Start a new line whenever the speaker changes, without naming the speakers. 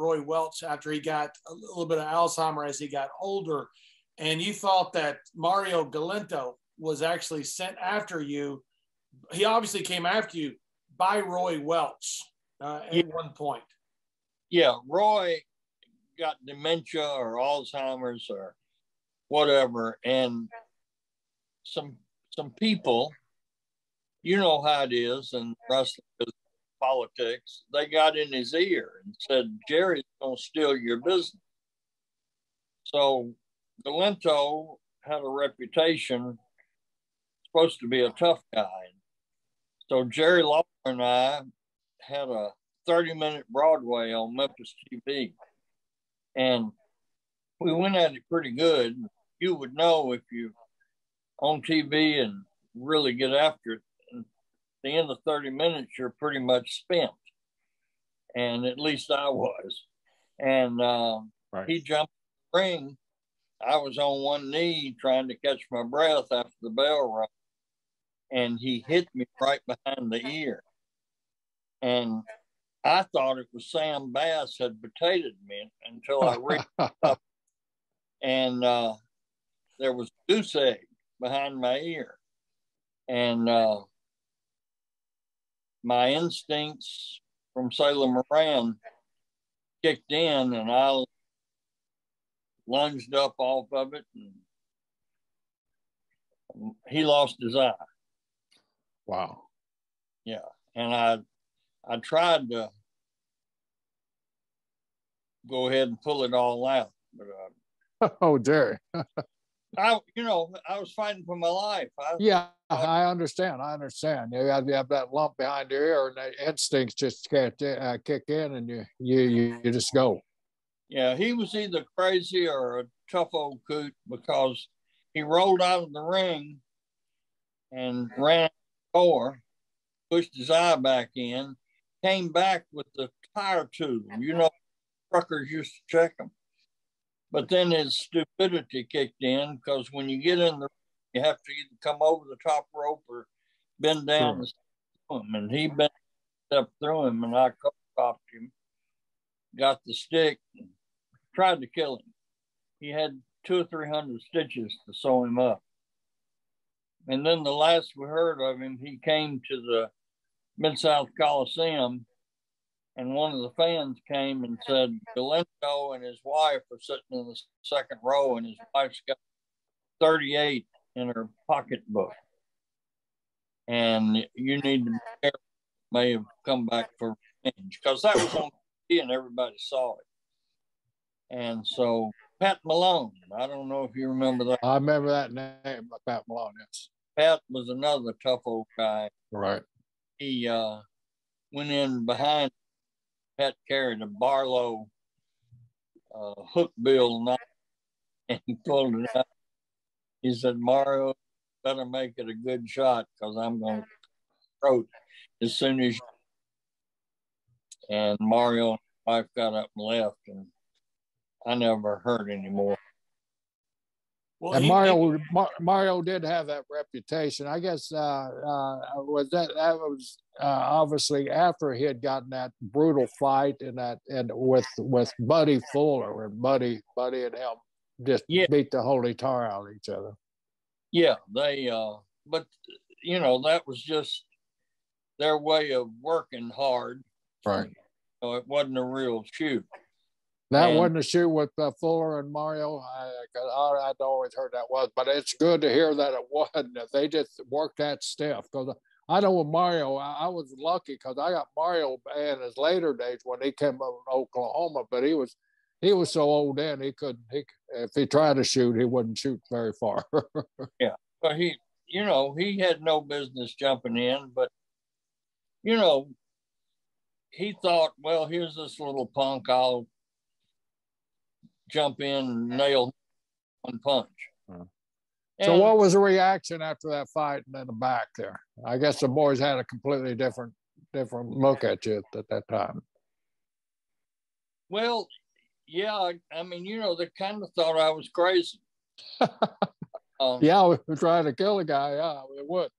Roy Welch after he got a little bit of Alzheimer as he got older, and you thought that Mario Galento was actually sent after you. He obviously came after you by Roy Welch at one point.
Yeah, Roy got dementia or Alzheimer's or whatever, and some people, you know how it is in wrestling politics, they got in his ear and said, Jerry's gonna steal your business. So Galento had a reputation, supposed to be a tough guy. So Jerry Lawler and I had a 30-minute Broadway on Memphis TV, and we went at it pretty good. You would know if you on TV and really get after it. At the end of 30 minutes, you're pretty much spent, and at least I was. And right. He jumped in the ring. I was on one knee trying to catch my breath after the bell rang, and he hit me right behind the ear. And I thought it was Sam Bass had potatoed me until I reached up, and there was a goose egg behind my ear. And my instincts from Sailor Moran kicked in, and I lunged up off of it, and he lost his eye.
Wow.
Yeah. And I tried to go ahead and pull it all out, but
oh, Jerry.
I was fighting for my life.
I understand. You have that lump behind your ear, and the instincts just kick in, and you just go.
Yeah, he was either crazy or a tough old coot, because he rolled out of the ring and ran the door, pushed his eye back in, came back with the tire tube. Truckers used to check them. But then his stupidity kicked in, because when you get in the, you have to either come over the top rope or bend down to him. And he bent up through him, and I copped him, got the stick, and tried to kill him. He had 200 or 300 stitches to sew him up. And then the last we heard of him, he came to the Mid-South Coliseum, and one of the fans came and said, Galento and his wife are sitting in the second row, and his wife's got 38 in her pocketbook. And you need to be careful. May have come back for revenge, because that was on TV and everybody saw it. And so Pat Malone, I don't know if you remember that.
I remember that name, Pat Malone, yes.
Pat was another tough old guy.
Right.
He went in behind. Pat carried a Barlow hook bill knife, and he pulled it out. He said, Mario, better make it a good shot, because I'm going to throw it as soon as you. And Mario and his wife got up and left, and I never heard anymore.
Well, and Mario did have that reputation. I guess was that was obviously after he had gotten that brutal fight and with Buddy Fuller, and Buddy and him just beat the holy tar out of each other.
Yeah, they but that was just their way of working hard.
Right.
So it wasn't a real shoot.
That wasn't a shoot with Fuller and Mario. I'd always heard that was, but it's good to hear that it wasn't. They just worked that stiff. Because I know with Mario, I was lucky because I got Mario in his later days when he came up in Oklahoma. But he was so old then if he tried to shoot, he wouldn't shoot very far.
Yeah, but he had no business jumping in, but he thought, well, here's this little punk, I'll jump in and nail one punch.
So what was the reaction after that fight in the back there? I guess the boys had a completely different look at you at that time.
Well, yeah, I mean, they kind of thought I was crazy.
Yeah, we were trying to kill a guy. Yeah, we would.